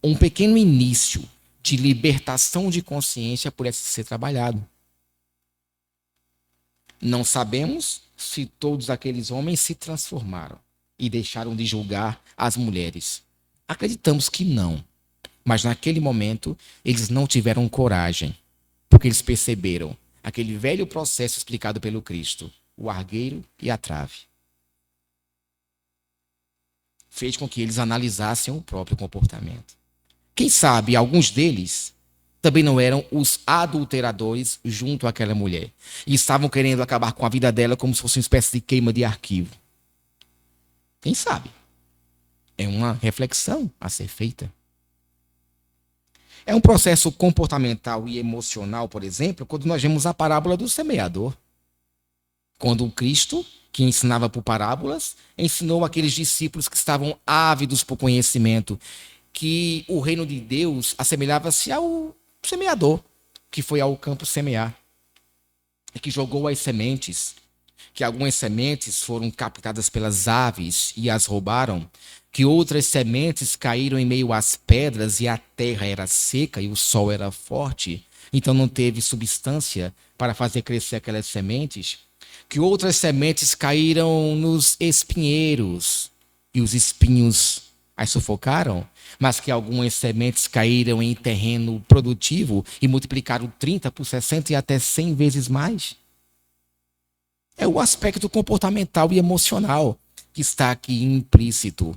um pequeno início de libertação de consciência pudesse ser trabalhado. Não sabemos se todos aqueles homens se transformaram e deixaram de julgar as mulheres. Acreditamos que não. Mas naquele momento, eles não tiveram coragem, porque eles perceberam aquele velho processo explicado pelo Cristo, o argueiro e a trave. Fez com que eles analisassem o próprio comportamento. Quem sabe alguns deles também não eram os adulteradores junto àquela mulher e estavam querendo acabar com a vida dela como se fosse uma espécie de queima de arquivo. Quem sabe? É uma reflexão a ser feita. É um processo comportamental e emocional, por exemplo, quando nós vemos a parábola do semeador. Quando o Cristo, que ensinava por parábolas, ensinou aqueles discípulos que estavam ávidos por conhecimento que o reino de Deus assemelhava-se ao semeador, que foi ao campo semear, e que jogou as sementes, que algumas sementes foram captadas pelas aves e as roubaram, que outras sementes caíram em meio às pedras e a terra era seca e o sol era forte, então não teve substância para fazer crescer aquelas sementes, que outras sementes caíram nos espinheiros e os espinhos as sufocaram, mas que algumas sementes caíram em terreno produtivo e multiplicaram 30 por 60 e até 100 vezes mais. É o aspecto comportamental e emocional que está aqui implícito.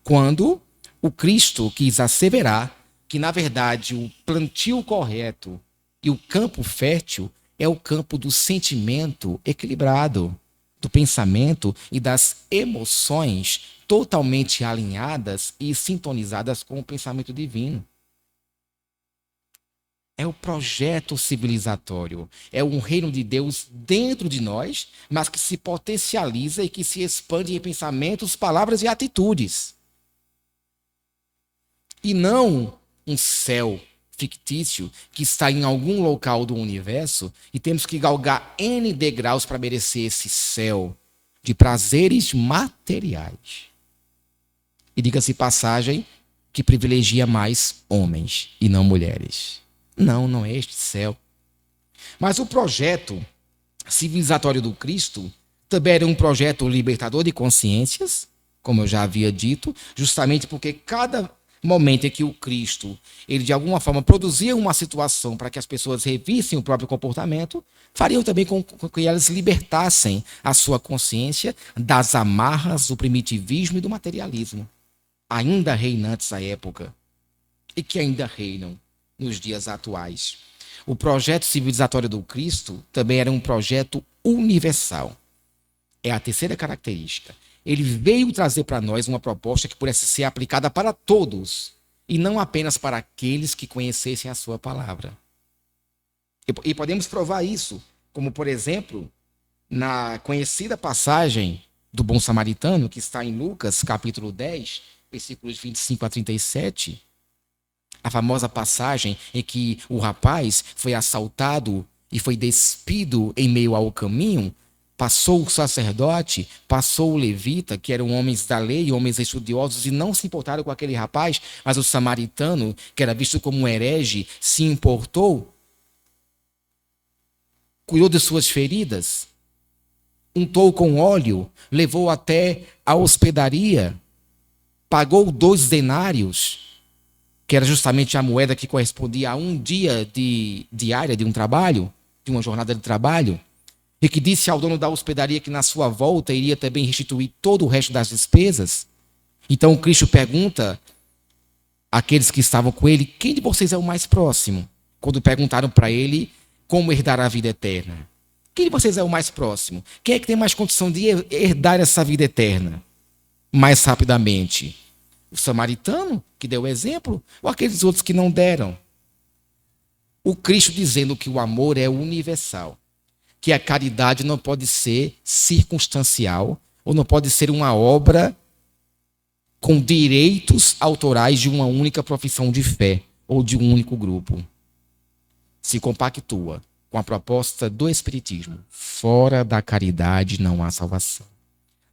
Quando o Cristo quis asseverar que, na verdade, o plantio correto e o campo fértil é o campo do sentimento equilibrado, do pensamento e das emoções totalmente alinhadas e sintonizadas com o pensamento divino. É o projeto civilizatório, é um reino de Deus dentro de nós, mas que se potencializa e que se expande em pensamentos, palavras e atitudes. E não um céu fictício que está em algum local do universo e temos que galgar N degraus para merecer esse céu de prazeres materiais. E diga-se passagem que privilegia mais homens e não mulheres. Não é este céu. Mas o projeto civilizatório do Cristo também era um projeto libertador de consciências, como eu já havia dito, justamente porque cada momento em que o Cristo, ele de alguma forma produzia uma situação para que as pessoas revissem o próprio comportamento, fariam também com que elas libertassem a sua consciência das amarras do primitivismo e do materialismo, ainda reinantes à época, e que ainda reinam nos dias atuais. O projeto civilizatório do Cristo também era um projeto universal. É a terceira característica. Ele veio trazer para nós uma proposta que pudesse ser aplicada para todos, e não apenas para aqueles que conhecessem a sua palavra. E podemos provar isso, como, por exemplo, na conhecida passagem do bom samaritano, que está em Lucas, capítulo 10, versículos 25 a 37, a famosa passagem em que o rapaz foi assaltado e foi despido em meio ao caminho. Passou o sacerdote, passou o levita, que eram homens da lei, homens estudiosos, e não se importaram com aquele rapaz, mas o samaritano, que era visto como um herege, se importou, cuidou de suas feridas, untou com óleo, levou até a hospedaria, pagou 2 denários, que era justamente a moeda que correspondia a um dia diária de um trabalho, de uma jornada de trabalho, e que disse ao dono da hospedaria que na sua volta iria também restituir todo o resto das despesas. Então Cristo pergunta àqueles que estavam com ele, quem de vocês é o mais próximo? Quando perguntaram para ele como herdar a vida eterna. Quem de vocês é o mais próximo? Quem é que tem mais condição de herdar essa vida eterna mais rapidamente? O samaritano, que deu o exemplo, ou aqueles outros que não deram? O Cristo dizendo que o amor é universal, que a caridade não pode ser circunstancial ou não pode ser uma obra com direitos autorais de uma única profissão de fé ou de um único grupo. Se compactua com a proposta do Espiritismo. Fora da caridade não há salvação.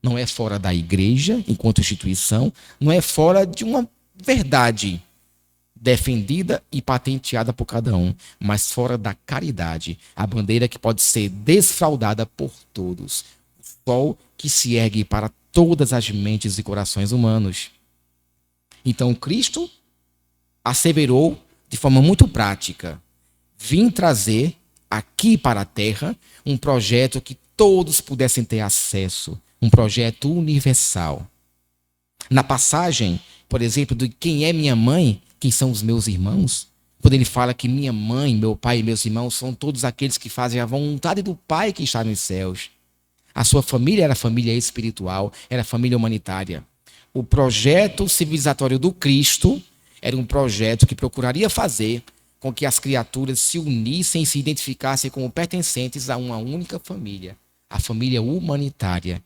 Não é fora da igreja, enquanto instituição, não é fora de uma verdade defendida e patenteada por cada um, mas fora da caridade, a bandeira que pode ser desfraudada por todos, o sol que se ergue para todas as mentes e corações humanos. Então Cristo asseverou de forma muito prática: vim trazer aqui para a Terra um projeto que todos pudessem ter acesso, um projeto universal. Na passagem, por exemplo, de quem é minha mãe, quem são os meus irmãos, quando ele fala que minha mãe, meu pai e meus irmãos são todos aqueles que fazem a vontade do Pai que está nos céus. A sua família era família espiritual, era família humanitária. O projeto civilizatório do Cristo era um projeto que procuraria fazer com que as criaturas se unissem e se identificassem como pertencentes a uma única família, a família humanitária,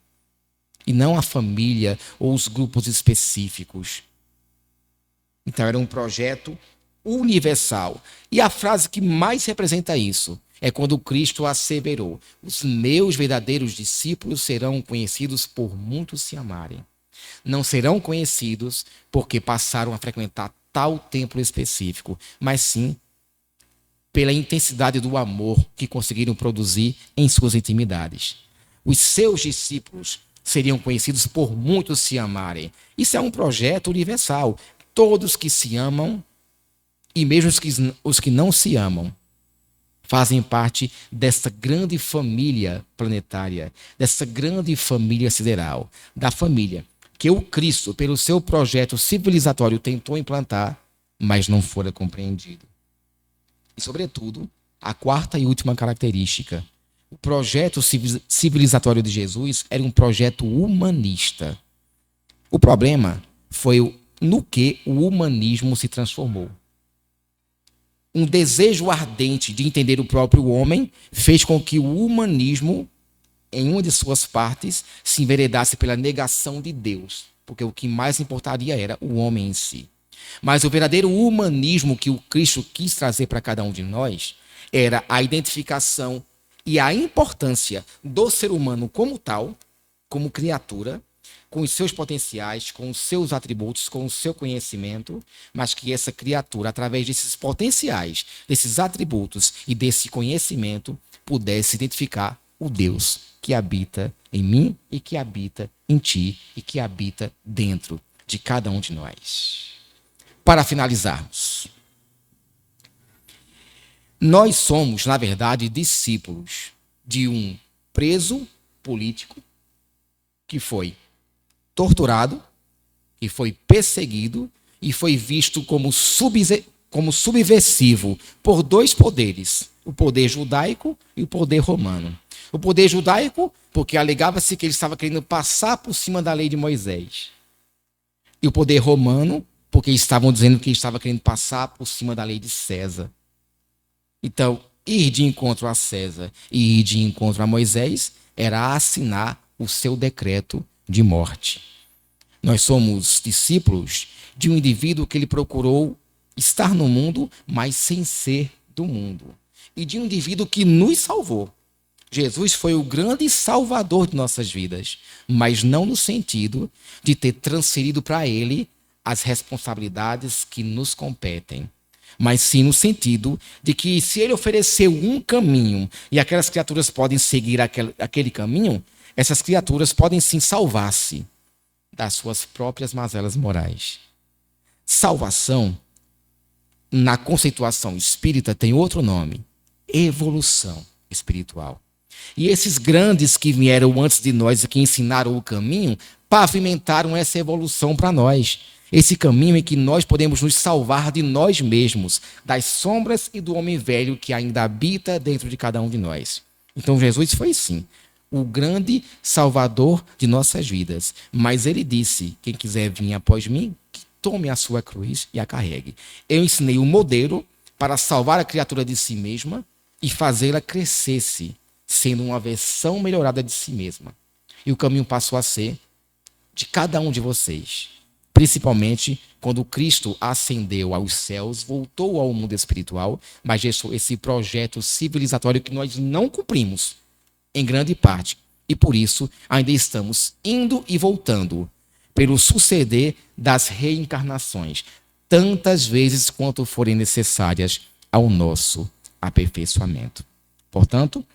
e não a família ou os grupos específicos. Então era um projeto universal. E a frase que mais representa isso é quando Cristo asseverou: os meus verdadeiros discípulos serão conhecidos por muitos se amarem. Não serão conhecidos porque passaram a frequentar tal templo específico, mas sim pela intensidade do amor que conseguiram produzir em suas intimidades. Os seus discípulos seriam conhecidos por muitos se amarem. Isso é um projeto universal. Todos que se amam, e mesmo os que não se amam, fazem parte dessa grande família planetária, dessa grande família sideral, da família que o Cristo, pelo seu projeto civilizatório, tentou implantar, mas não fora compreendido. E, sobretudo, a quarta e última característica: o projeto civilizatório de Jesus era um projeto humanista. O problema foi no que o humanismo se transformou. Um desejo ardente de entender o próprio homem fez com que o humanismo, em uma de suas partes, se enveredasse pela negação de Deus, porque o que mais importaria era o homem em si. Mas o verdadeiro humanismo que o Cristo quis trazer para cada um de nós era a identificação e a importância do ser humano como tal, como criatura, com os seus potenciais, com os seus atributos, com o seu conhecimento, mas que essa criatura, através desses potenciais, desses atributos e desse conhecimento, pudesse identificar o Deus que habita em mim e que habita em ti e que habita dentro de cada um de nós. Para finalizarmos, nós somos, na verdade, discípulos de um preso político que foi torturado, que foi perseguido e foi visto como subversivo por dois poderes, o poder judaico e o poder romano. O poder judaico, porque alegava-se que ele estava querendo passar por cima da lei de Moisés. E o poder romano, porque estavam dizendo que ele estava querendo passar por cima da lei de César. Então, ir de encontro a César e ir de encontro a Moisés era assinar o seu decreto de morte. Nós somos discípulos de um indivíduo que ele procurou estar no mundo, mas sem ser do mundo. E de um indivíduo que nos salvou. Jesus foi o grande salvador de nossas vidas, mas não no sentido de ter transferido para ele as responsabilidades que nos competem, mas sim no sentido de que se ele ofereceu um caminho e aquelas criaturas podem seguir aquele caminho, essas criaturas podem sim salvar-se das suas próprias mazelas morais. Salvação, na conceituação espírita, tem outro nome: evolução espiritual. E esses grandes que vieram antes de nós e que ensinaram o caminho, pavimentaram essa evolução para nós. Esse caminho em que nós podemos nos salvar de nós mesmos, das sombras e do homem velho que ainda habita dentro de cada um de nós. Então Jesus foi sim o grande salvador de nossas vidas. Mas ele disse: quem quiser vir após mim, que tome a sua cruz e a carregue. Eu ensinei o modelo para salvar a criatura de si mesma e fazê-la crescer-se, sendo uma versão melhorada de si mesma. E o caminho passou a ser de cada um de vocês. Principalmente quando Cristo ascendeu aos céus, voltou ao mundo espiritual, mas deixou esse projeto civilizatório que nós não cumprimos, em grande parte. E por isso ainda estamos indo e voltando pelo suceder das reencarnações, tantas vezes quanto forem necessárias ao nosso aperfeiçoamento. Portanto,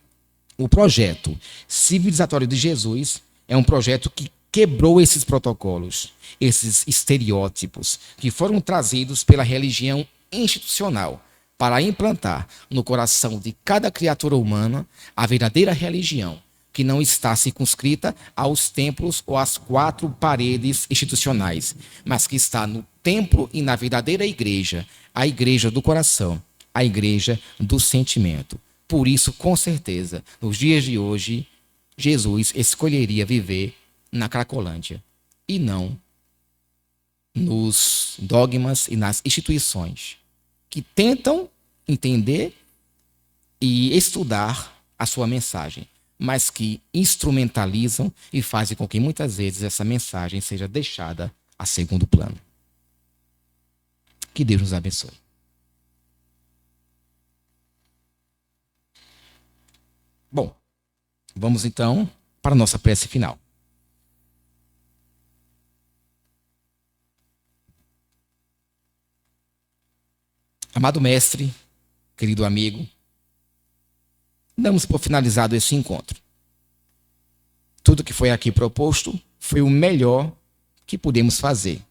o projeto civilizatório de Jesus é um projeto que quebrou esses protocolos, esses estereótipos que foram trazidos pela religião institucional para implantar no coração de cada criatura humana a verdadeira religião, que não está circunscrita aos templos ou às 4 paredes institucionais, mas que está no templo e na verdadeira igreja, a igreja do coração, a igreja do sentimento. Por isso, com certeza, nos dias de hoje, Jesus escolheria viver na Cracolândia e não nos dogmas e nas instituições que tentam entender e estudar a sua mensagem, mas que instrumentalizam e fazem com que muitas vezes essa mensagem seja deixada a segundo plano. Que Deus nos abençoe. Bom, vamos então para a nossa prece final. Amado mestre, querido amigo, damos por finalizado esse encontro. Tudo que foi aqui proposto foi o melhor que pudemos fazer,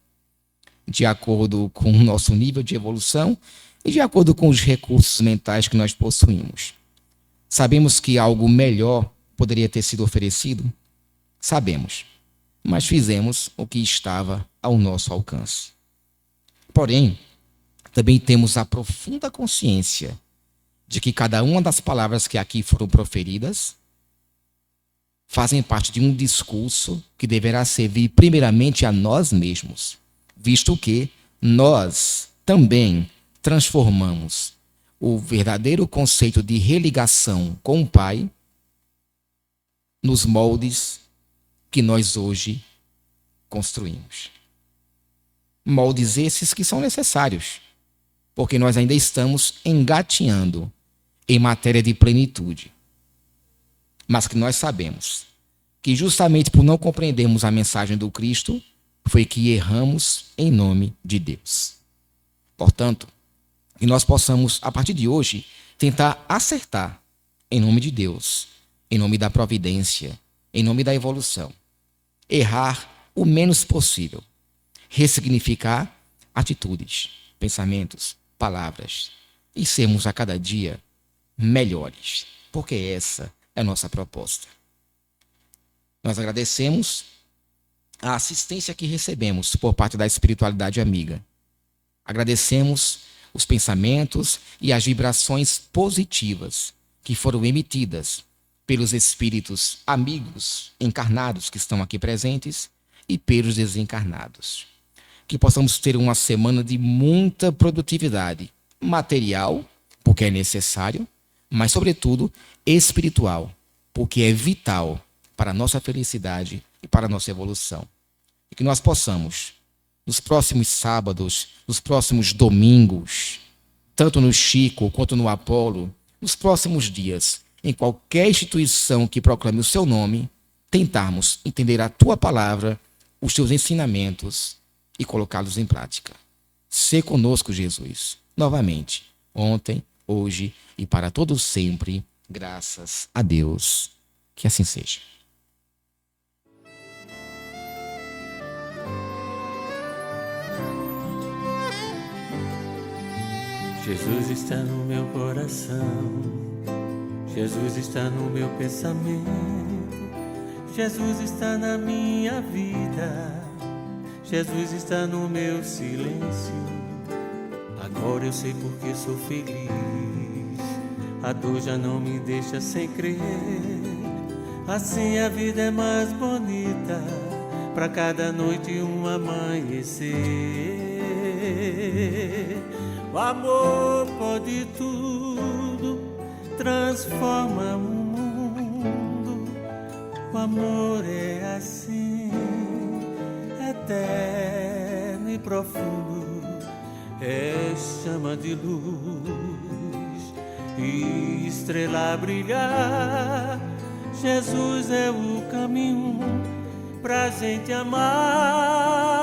de acordo com o nosso nível de evolução e de acordo com os recursos mentais que nós possuímos. Sabemos que algo melhor poderia ter sido oferecido? Sabemos, mas fizemos o que estava ao nosso alcance. Porém, também temos a profunda consciência de que cada uma das palavras que aqui foram proferidas fazem parte de um discurso que deverá servir primeiramente a nós mesmos, visto que nós também transformamos o verdadeiro conceito de religação com o Pai nos moldes que nós hoje construímos. Moldes esses que são necessários, porque nós ainda estamos engatinhando em matéria de plenitude. Mas que nós sabemos que justamente por não compreendermos a mensagem do Cristo, foi que erramos em nome de Deus. Portanto, que nós possamos, a partir de hoje, tentar acertar em nome de Deus, em nome da providência, em nome da evolução. Errar o menos possível. Ressignificar atitudes, pensamentos, palavras e sermos a cada dia melhores, porque essa é a nossa proposta. Nós agradecemos a assistência que recebemos por parte da espiritualidade amiga. Agradecemos os pensamentos e as vibrações positivas que foram emitidas pelos espíritos amigos encarnados que estão aqui presentes e pelos desencarnados. Que possamos ter uma semana de muita produtividade material, porque é necessário, mas, sobretudo, espiritual, porque é vital para a nossa felicidade e para a nossa evolução. E que nós possamos, nos próximos sábados, nos próximos domingos, tanto no Chico quanto no Apolo, nos próximos dias, em qualquer instituição que proclame o seu nome, tentarmos entender a tua palavra, os teus ensinamentos e colocá-los em prática. Sê conosco, Jesus, novamente, ontem, hoje e para todos sempre, graças a Deus. Que assim seja. Jesus está no meu coração, Jesus está no meu pensamento, Jesus está na minha vida, Jesus está no meu silêncio. Agora eu sei porque sou feliz, a dor já não me deixa sem crer. Assim a vida é mais bonita, pra cada noite um amanhecer. O amor pode tudo, transforma o mundo. O amor é assim, eterno e profundo, é chama de luz e estrela a brilhar. Jesus é o caminho pra gente amar.